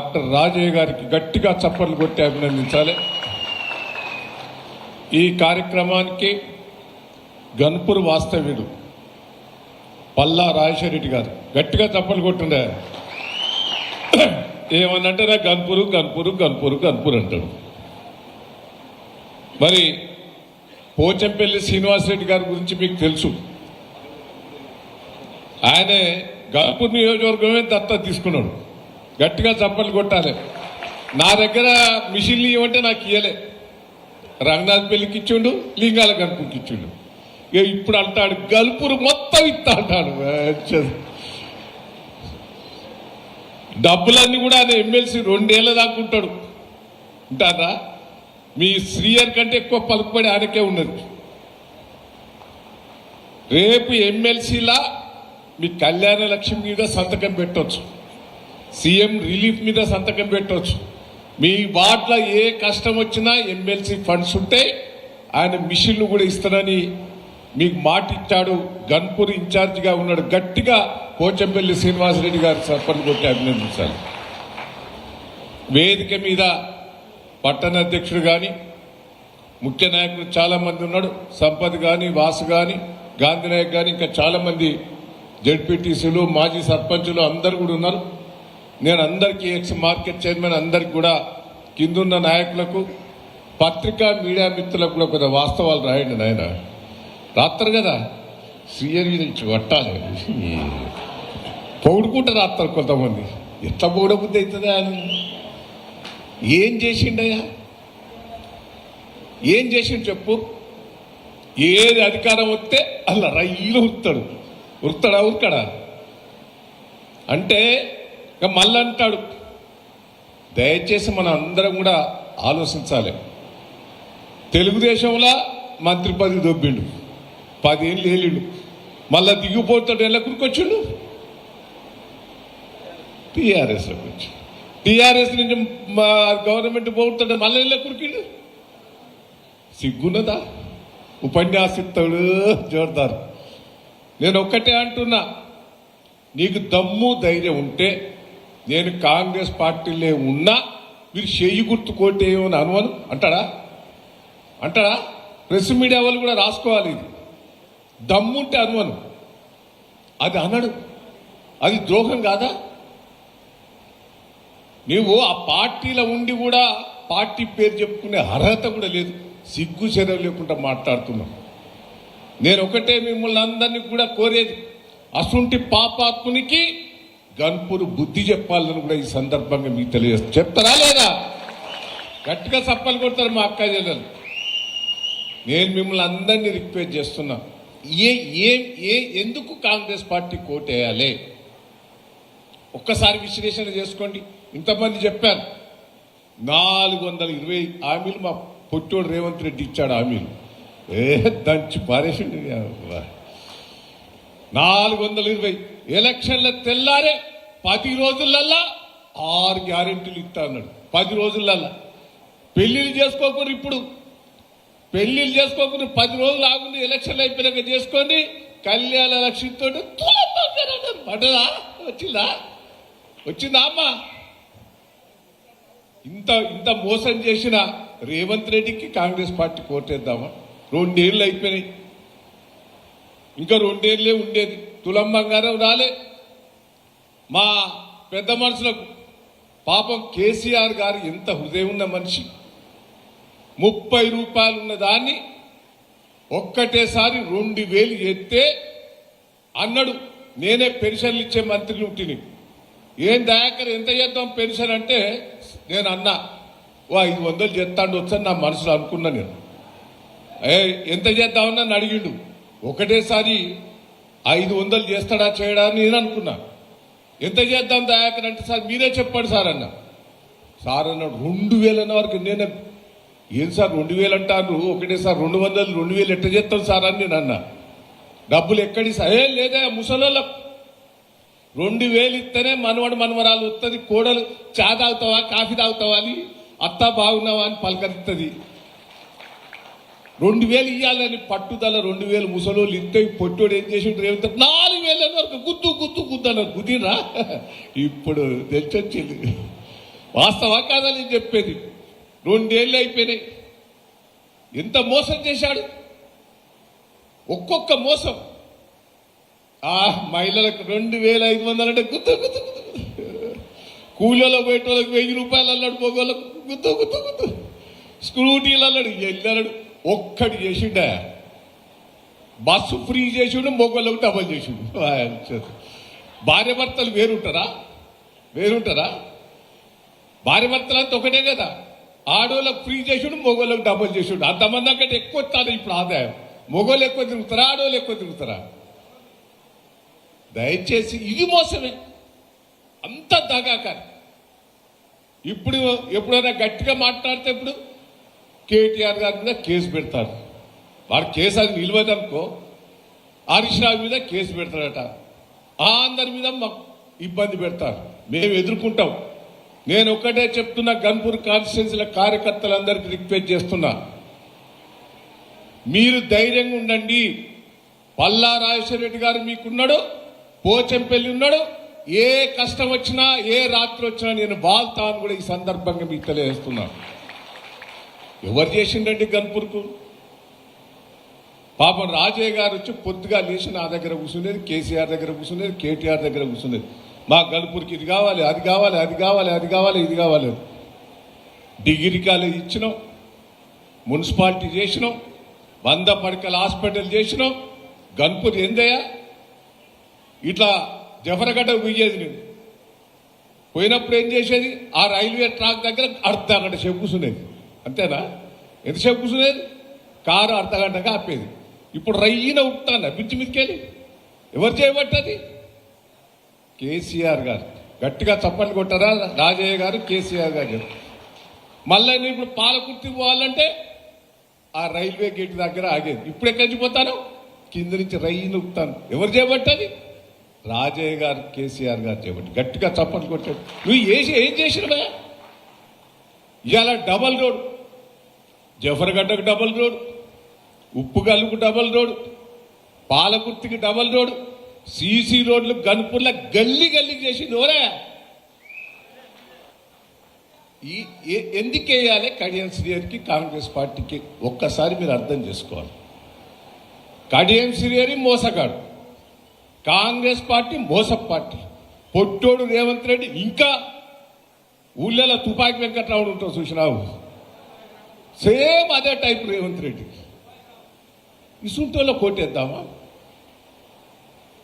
Doctor Rajaiah గారికి గట్టిగా చప్పట్లు కొట్టి అభినందించాలి. ఈ కార్యక్రమానికి గన్పూర్ వాస్తవ్యుడు పల్లా రాజశేఖరెడ్డి గారు గట్టిగా చప్పట్లు కొట్టుండే. ఏమన్నంటే నా గన్పూరు గన్పూరు గన్పూరు గన్పూర్ అంటాడు. మరి పోచంపల్లి శ్రీనివాసరెడ్డి గారి గురించి మీకు తెలుసు. ఆయనే గన్పూర్ నియోజకవర్గమే దత్తత తీసుకున్నాడు. గట్టిగా చప్పట్లు కొట్టాలి. నా దగ్గర మిషన్లు ఇవ్వంటే నాకు ఇయ్యలే. రంగనాథ్ పెళ్లికి ఇచ్చిండు, లింగాల గన్పూర్కి ఇచ్చిండు. ఇక ఇప్పుడు అంటాడు గల్పూరు మొత్తం ఇస్తా అంటాడు. డబ్బులన్నీ కూడా ఆయన ఎమ్మెల్సీ 2 ఏళ్ళ దాకా ఉంటాడు. ఉంటారా? మీ శ్రీయర్ కంటే ఎక్కువ పలుకుబడి ఆయనకే ఉన్నది. రేపు ఎమ్మెల్సీలా మీ కళ్యాణ లక్ష్మి మీద సంతకం పెట్టవచ్చు, సీఎం రిలీఫ్ మీద సంతకం పెట్టవచ్చు. మీ వార్డులో ఏ కష్టం వచ్చినా ఎమ్మెల్సీ ఫండ్స్ ఉంటే ఆయన మిషన్లు కూడా ఇస్తానని మీకు మాట ఇచ్చాడు. గన్పూర్ ఇన్ఛార్జిగా ఉన్నాడు. గట్టిగా పోచంపల్లి శ్రీనివాసరెడ్డి గారు చప్పట్లు కొట్టి అభినందించాలి. వేదిక మీద పట్టణ అధ్యక్షుడు కానీ ముఖ్య నాయకులు చాలా మంది ఉన్నాడు. సంపత్ కానీ, వాసు కానీ, గాంధీ నాయక్ కానీ, ఇంకా చాలా మంది జడ్పీటీసీలు, మాజీ సర్పంచులు అందరు కూడా ఉన్నారు. నేను అందరికీ ఎక్స్ మార్కెట్ చైర్మన్ అందరికి కూడా, కిందున్న నాయకులకు, పత్రికా మీడియా మిత్రులకు కూడా కొంత వాస్తవాలు రాయండి. నాయన రాస్తారు కదా, సీఎం నుంచి పట్టాలి. పొగుడుకుంటూ రాస్తారు కొంతమంది. ఎట్లా పొగడబుద్ధి అవుతుందా అని. ఏం చేసిండయ్యా? ఏం చేసిండు చెప్పు? ఏది అధికారం వస్తే అలా రైలు ఉరుతాడు. ఉరుతాడా? ఉరకడా? అంటే ఇక మళ్ళీ అంటాడు. దయచేసి మనం అందరం కూడా ఆలోచించాలి. తెలుగుదేశంలో మంత్రి పదవి దొబ్బిండు, 10 ఏళ్ళు ఏలిండు, మళ్ళా దిగిపోతాడు. ఎలా కురికొచ్చిండు? టీఆర్ఎస్లోకి వచ్చి టీఆర్ఎస్ నుంచి గవర్నమెంట్ పోతాడు, మళ్ళీ ఎలా కురికిండు? సిగ్గున్నదా? ఉపన్యాసిస్తాడు జోర్దార్. నేను ఒక్కటే అంటున్నా, నీకు దమ్ము ధైర్యం ఉంటే నేను కాంగ్రెస్ పార్టీలో ఉన్నా మీరు చెయ్యి గుర్తు కోటేయమని అనువను అంటాడా? అంటాడా? ప్రెస్ మీడియా వాళ్ళు కూడా రాసుకోవాలి. ఇది దమ్ముంటే అనువను. అది అనడు. అది ద్రోహం కాదా? నువ్వు ఆ పార్టీలో ఉండి కూడా పార్టీ పేరు చెప్పుకునే అర్హత కూడా లేదు. సిగ్గు శరం లేకుండా మాట్లాడుతున్నావు. నేను ఒకటే మిమ్మల్ని అందరినీ కూడా కోరేది, అసుంటి పాపాత్మునికి గన్పూర్ బుద్ధి చెప్పాలని కూడా ఈ సందర్భంగా మీకు తెలియజేస్తారు. చెప్తారా లేదా? గట్టిగా చప్పలు కొడతారు మా అక్క చెల్లెలు. నేను మిమ్మల్ని అందరినీ రిక్వెస్ట్ చేస్తున్నా, ఎందుకు కాంగ్రెస్ పార్టీ కోటేయాలి? ఒక్కసారి విశ్లేషణ చేసుకోండి. ఇంతమంది చెప్పారు 420 హామీలు మా పొట్టోడు రేవంత్ రెడ్డి ఇచ్చాడు. హామీలు దంచి పారేసిండు. 420 ఎలక్షన్ల తెల్లారే 10 రోజులల్లా 6 గ్యారెంటీలు ఇస్తా అన్నాడు. 10 రోజులల్లా. పెళ్లిళ్ళు చేసుకోకూడదు. ఇప్పుడు పెళ్లిళ్ళు చేసుకోకూడదు. 10 రోజులు ఆగుండి ఎలక్షన్లు అయిపోయినాక చేసుకోండి. కళ్యాణ లక్ష్మితో పడ్డదా? వచ్చిందా అమ్మా? ఇంత మోసం చేసిన రేవంత్ రెడ్డికి కాంగ్రెస్ పార్టీ కోటేద్దామా? 2 ఏళ్ళు అయిపోయినాయి. ఇంకా 2 ఏళ్ళే ఉండేది. తులం బంగారం రాలే. మా పెద్ద మనుషులకు పాపం కేసీఆర్ గారు ఎంత హృదయం ఉన్న మనిషి. 30 రూపాయలు ఉన్న దాన్ని ఒక్కటేసారి 2000 ఎత్తే అన్నాడు, నేనే పెన్షన్లు ఇచ్చే మంత్రిని ఉంటిని. ఏం దయాకర్ ఎంత చేద్దాం పెన్షన్ అంటే నేను అన్నా, 500 చేస్తాడు వచ్చని నా మనసులో అనుకున్నా. నేను ఎంత చేద్దామని నన్ను అడిగిండు. ఒకటేసారి 500 చేస్తాడా చేయడా అని నేను అనుకున్నా. ఎంత చేద్దాం దయాకర్ అంటే, సార్ మీరే చెప్పండి సార్ అన్న. సార్ అన్నాడు 2000 అన్న వరకు. నేను ఏం సార్ 2000 అంటారు? ఒకటేసారి 200, 2000 ఎట్ట చేస్తాం సార్ అని నేను అన్నా. డబ్బులు ఎక్కడి సార్? లేదా ముసలోళ్ళకు 2000 ఇస్తేనే మనవడు మనవరాలు వస్తుంది. కోడలు చా తాగుతావా, కాఫీ తాగుతావా అని, అత్త బాగున్నావా అని పలకరిస్తుంది. 2000 ఇవ్వాలని పట్టుదల. 2000 ముసలోళ్ళు ఇస్తే పొట్టోడు ఏం చేసి 4000 వరకు గుద్దు గుద్దు గుద్దు అన్నారు. కుదిరా? ఇప్పుడు తెచ్చొచ్చింది. వాస్తవా కాదా నేను చెప్పేది? 2 ఏళ్ళు అయిపోయినాయి. ఎంత మోసం చేశాడు, ఒక్కొక్క మోసం. మహిళలకు 2500 అంటే గుద్దు గుద్దు గుద్దు, కూలీలో పోయేటోళ్ళకి 1000 రూపాయలు అన్నాడు, మొగోళ్ళకు గుద్దు గుద్దు గుద్దు, స్కూటీలు అన్నాడు, వెళ్ళాడు. ఒక్కటి చేసిండా, బస్సు ఫ్రీ చేసిండు, మొగోళ్ళకు డబల్ చేసిండు. భార్య భర్తలు వేరుంటారా? భార్య భర్తలు అంతా ఒకటే కదా. ఆడోళ్ళకు ఫ్రీ చేసిండు, మొగోళ్ళకు డబల్ చేసిండు. అంతమంది కంటే ఎక్కువ వస్తుంది ఇప్పుడు ఆదాయం. మొగోళ్ళు ఎక్కువ తిరుగుతారా, ఆడోళ్ళు ఎక్కువ తిరుగుతారా? దయచేసి ఇది మోసమే, అంత దగాకారి. ఇప్పుడు ఎప్పుడైనా గట్టిగా మాట్లాడితే ఇప్పుడు కేటీఆర్ గారి మీద కేసు పెడతారు. వాడు కేసు అది నిలవదనుకో, హరీష్ రావు మీద కేసు పెడతాడట, అందరి మీద మాకు ఇబ్బంది పెడతారు. మేము ఎదుర్కొంటాం. నేను ఒక్కటే చెప్తున్నా, గన్పూర్ కాన్స్టిట్యున్సీల కార్యకర్తలందరికీ రిక్వెస్ట్ చేస్తున్నా, మీరు ధైర్యంగా ఉండండి. పల్లా రాజశేఖర రెడ్డి గారు మీకున్నాడు, పోచంపల్లి ఉన్నాడు. ఏ కష్టం వచ్చినా, ఏ రాత్రి వచ్చినా నేను వాళ్తాను కూడా ఈ సందర్భంగా మీకు తెలియజేస్తున్నాను. ఎవరు చేసిండండి గన్పూర్కు? పాపం రాజయ్య గారు వచ్చి పొద్దుగా లేచి నా దగ్గర కూర్చునేది, కేసీఆర్ దగ్గర కూర్చునేది, కేటీఆర్ దగ్గర కూర్చునేది. మా గన్పూర్కి ఇది కావాలి, అది కావాలి, అది కావాలి, అది కావాలి, ఇది కావాలి. డిగ్రీ కాలేజ్ ఇచ్చినాం, మున్సిపాలిటీ చేసినాం, 100 పడకల హాస్పిటల్ చేసినాం. గన్పూర్ ఏందయ్యా? ఇట్లా జఫరగడ్డ పోయేది. నేను పోయినప్పుడు ఏం చేసేది, ఆ రైల్వే ట్రాక్ దగ్గర అర్ధగంట సేపు కూర్చునేది. అంతేనా? ఎంతసేపు కూర్చునేది? కారు అర్ధగంటగా ఆపేది. ఇప్పుడు రయ్యిన ఉట్టాను పిచ్చి మితికెళ్ళి. ఎవరు చేయబట్టది? కేసీఆర్ గారు. గట్టిగా చప్పట్లు కొట్టారా? రాజయ్య గారు, కేసీఆర్ గారు. మళ్ళీ నేను ఇప్పుడు పాలకుర్తి పోవాలంటే ఆ రైల్వే గేట్ దగ్గర ఆగేది. ఇప్పుడు ఎక్కడి నుంచి పోతాను? కింద నుంచి రయ్యిన ఉట్టాను. ఎవరు చేయబట్టది? రాజయ్య గారు, కేసీఆర్ గారు చేయబట్టి. గట్టిగా చప్పట్లు కొట్టాడు. నువ్వు ఏం చేసినవా? ఇవాళ డబల్ రోడ్, జఫర్గడ్డకు డబల్ రోడ్, ఉప్పుగల్లుకు డబల్ రోడ్, పాలకుర్తికి డబల్ రోడ్, సీసీ రోడ్లు గన్పూర్ల గల్లీ చేసింది. ఎవరా? ఎందుకు వేయాలి కడియం శ్రీహరికి, కాంగ్రెస్ పార్టీకి? ఒక్కసారి మీరు అర్థం చేసుకోవాలి. కడియం శ్రీహరి మోసగాడు, కాంగ్రెస్ పార్టీ మోస పార్టీ. పొట్టోడు రేవంత్ రెడ్డి ఇంకా ఊళ్ళలో తుపాకి వెంకట్రావుడు ఉంటావు చూసినావు, సేమ్ అదే టైప్ రేవంత్ రెడ్డి. ఇసుంటోలో కోటేద్దామా?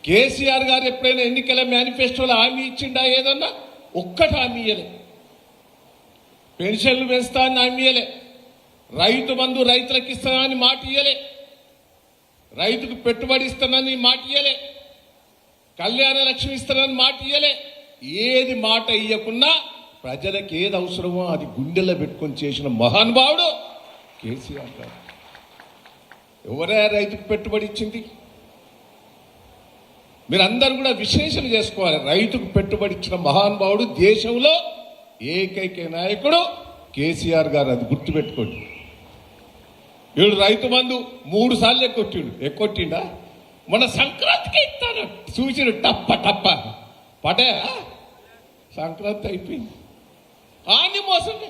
కేసీఆర్ గారు ఎప్పుడైనా ఎన్నికల మేనిఫెస్టోలో హామీ ఇచ్చిండా? ఏదన్నా ఒక్కటి హామీ ఇయ్యలే. పెన్షన్లు పెంచుతానని హామీ ఇయ్యలే. రైతు బంధు రైతులకు ఇస్తానని మాట ఇయ్యలే. రైతుకు పెట్టుబడి ఇస్తానని మాట ఇయ్యలే. కళ్యాణ లక్ష్మి ఇస్తానని మాట ఇయ్యలే. ఏది మాట ఇయ్యకున్నా ప్రజలకు ఏది అవసరమో అది గుండెల్లో పెట్టుకొని చేసిన మహానుభావుడు కేసీఆర్ గారు. ఎవరే రైతుకు పెట్టుబడి ఇచ్చింది? మీరందరూ కూడా విశ్లేషణ చేసుకోవాలి. రైతుకు పెట్టుబడి ఇచ్చిన మహానుభావుడు దేశంలో ఏకైక నాయకుడు కేసీఆర్ గారు. అది గుర్తుపెట్టుకోండి. వీడు రైతు బంధు 3 సార్లు ఎక్కొట్టిండా? మన సంక్రాంతికి ఇస్తాను చూసిన టప్ప టప్ప పడే సంక్రాంతి అయిపోయింది. ఆని మోసండి.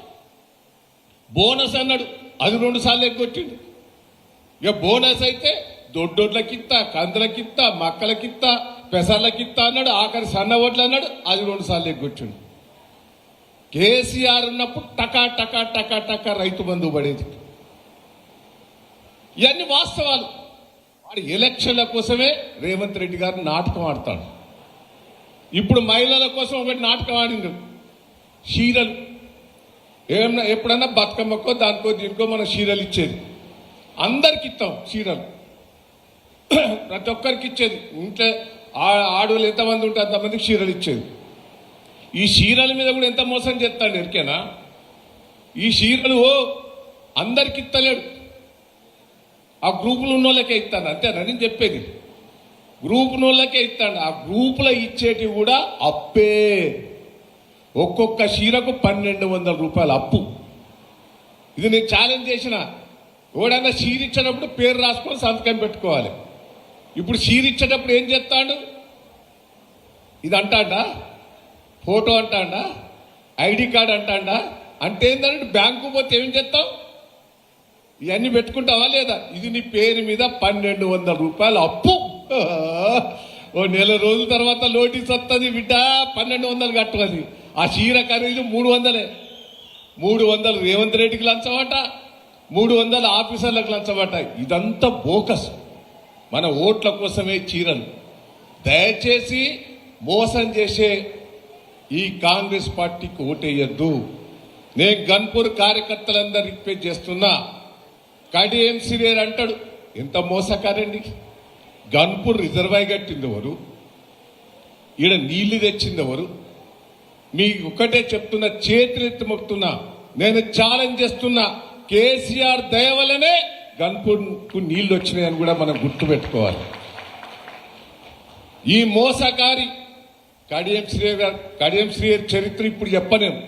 బోనస్ అన్నాడు, అది 2 సార్లు ఎక్కొట్టిండు. ఇక బోనస్ అయితే దొడ్డోడ్లకిత్తా, కందులకిత్తా, మక్కలకిత్తా, పెసర్లకిత్తా అన్నాడు. ఆఖరి సన్న ఓట్లు అన్నాడు, అది 2 సార్లు ఎగ్గొచ్చిండు. కేసీఆర్ ఉన్నప్పుడు టకా టకా టకా టకా రైతు బంధు పడేది. ఇవన్నీ వాస్తవాలు. వాడు ఎలక్షన్ల కోసమే రేవంత్ రెడ్డి గారు నాటకం ఆడతాడు. ఇప్పుడు మహిళల కోసం ఒకటి నాటకం ఆడిండు. చీరలు ఏమన్నా ఎప్పుడన్నా బతుకమ్మకో దానికో దీనికో మనం చీరలు ఇచ్చేది. అందరికి ఇస్తాం చీరలు, ప్రతి ఒక్కరికి ఇచ్చేది. ఇంట్లో ఆడవాళ్ళు ఎంతమంది ఉంటే అంతమందికి చీరలు ఇచ్చేది. ఈ చీరల మీద కూడా ఎంత మోసం చేస్తాడు ఎరికేనా? ఈ చీరలు అందరికి ఇస్తలేడు, ఆ గ్రూపులు ఉన్న వాళ్ళకే ఇస్తాను. అంతేనా నేను చెప్పేది? గ్రూప్ వాళ్ళకే ఇస్తాడు. ఆ గ్రూపులో ఇచ్చేటివి కూడా అప్పే. ఒక్కొక్క చీరకు 1200 రూపాయలు అప్పు. ఇది నేను ఛాలెంజ్ చేసిన. ఎవడన్నా చీర ఇచ్చేటప్పుడు పేరు రాసుకొని సంతకం పెట్టుకోవాలి. ఇప్పుడు చీర ఇచ్చేటప్పుడు ఏం చేస్తాడు? ఇది అంటాడా? ఫోటో అంటాడా? ఐడి కార్డు అంటాడా అంటే ఏంటంటే బ్యాంకు పోతే ఏం చేస్తావు ఇవన్నీ పెట్టుకుంటావా లేదా ఇది నీ పేరు మీద 1200 రూపాయలు అప్పు ఓ నెల రోజుల తర్వాత నోటీస్ వస్తుంది బిడ్డ 1200 కట్టుకోది ఆ చీర ఖరీదు 300 రేవంత్ రెడ్డికి లంచమట 300 ఆఫీసర్లకు లంచమట ఇదంతా బోకస్ మన ఓట్ల కోసమే చీరలు దయచేసి మోసం చేసే ఈ కాంగ్రెస్ పార్టీకి ఓటేయద్దు నేను గన్పూర్ కార్యకర్తలందరూ రిక్వెస్ట్ చేస్తున్నా కడియం శ్రీయర్ అంటాడు ఎంత మోసకారండి గన్పూర్ రిజర్వాయర్ కట్టింది ఎవరు ఈడ నీళ్లు తెచ్చింది ఎవరు మీ ఒక్కటే చెప్తున్నా చేతులెత్తి మొక్కుతున్నా నేను ఛాలెంజ్ చేస్తున్నా కేసీఆర్ దయ వల్లనే గన్పూర్కు నీళ్లు వచ్చినాయని కూడా మనం గుర్తుపెట్టుకోవాలి ఈ మోసకారి కడియం శ్రీయర్ చరిత్ర ఇప్పుడు చెప్పలేము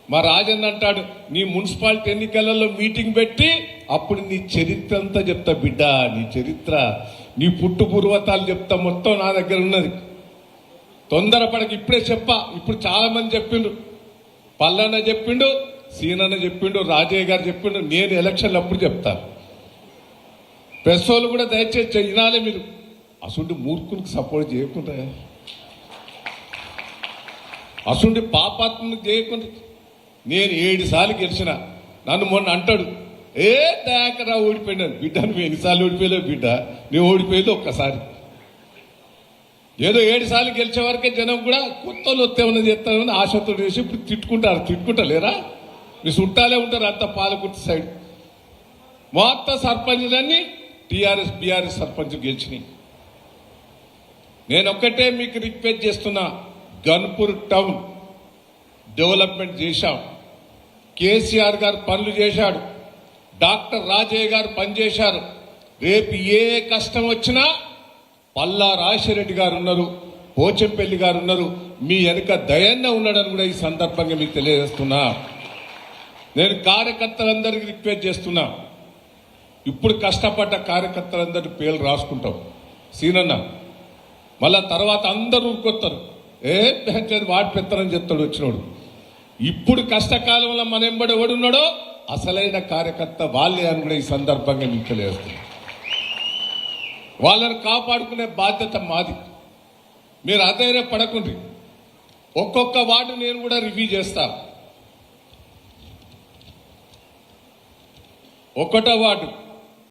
మా రాజన్ అంటాడు నీ మున్సిపాలిటీ ఎన్నికలలో మీటింగ్ పెట్టి అప్పుడు నీ చరిత్ర అంతా చెప్తా బిడ్డ నీ చరిత్ర నీ పుట్టు పూర్వతాలు చెప్తా మొత్తం నా దగ్గర ఉన్నది తొందరపడక ఇప్పుడే చెప్పా ఇప్పుడు చాలా మంది చెప్పిండు పల్లన్న చెప్పిండు సీనన్న చెప్పిండు రాజయ్య గారు చెప్పిండు నేను ఎలక్షన్లు అప్పుడు చెప్తాను ప్రెస్ వాళ్ళు కూడా దయచేసి వినాలి మీరు అసలు మూర్ఖునికి సపోర్ట్ చేయకుండా అసలు పాపాత్మకు చేయకుండా నేను 7 సార్లు గెలిచిన నన్ను మొన్న అంటాడు ఏ దయాకరా ఓడిపోయినాను బిడ్డ నువ్వు ఎన్నిసార్లు ఓడిపోయలేవు బిడ్డ నువ్వు ఓడిపోయేది ఒక్కసారి ఏదో 7 సార్లు గెలిచే వరకే జనం కూడా కొత్త వస్తేమన్నా చేస్తామని ఆశతో వేసి ఇప్పుడు తిట్టుకుంటాలేరా మీ చుట్టాలే ఉంటారు అంత పాలకుర్తి సైడ్ మొత్తం సర్పంచ్లన్నీ టీఆర్ఎస్ బీఆర్ఎస్ సర్పంచ్ గెలిచినాయి నేను ఒక్కటే మీకు రిక్వెస్ట్ చేస్తున్నా గన్పూర్ టౌన్ డెవలప్మెంట్ చేశాం కేసీఆర్ గారు పనులు చేశాడు డాక్టర్ రాజయ్య గారు పనిచేశారు రేపు ఏ కష్టం వచ్చినా పల్లా రాజశేఖరరెడ్డి గారు ఉన్నారు పోచంపల్లి గారు ఉన్నారు మీ వెనుక దయన్న ఉన్నాడని కూడా ఈ సందర్భంగా మీకు తెలియజేస్తున్నా నేను కార్యకర్తలందరికీ రిక్వెస్ట్ చేస్తున్నా ఇప్పుడు కష్టపడ్డ కార్యకర్తలందరి పేర్లు రాసుకుంటాం సీనన్న మళ్ళా తర్వాత అందరూ ఊరుకొస్తారు ఏ వాడి పెత్తనని చెప్తాడు వచ్చినోడు ఇప్పుడు కష్టకాలంలో మన ఎంబడి ఎవడున్నాడో అసలైన కార్యకర్త వాళ్ళే అని కూడా ఈ సందర్భంగా మీకు తెలియజేస్తుంది వాళ్ళని కాపాడుకునే బాధ్యత మాది మీరు అధైర్య పడకుండ్రి ఒక్కొక్క వార్డు నేను కూడా రివ్యూ చేస్తా 1వ వార్డు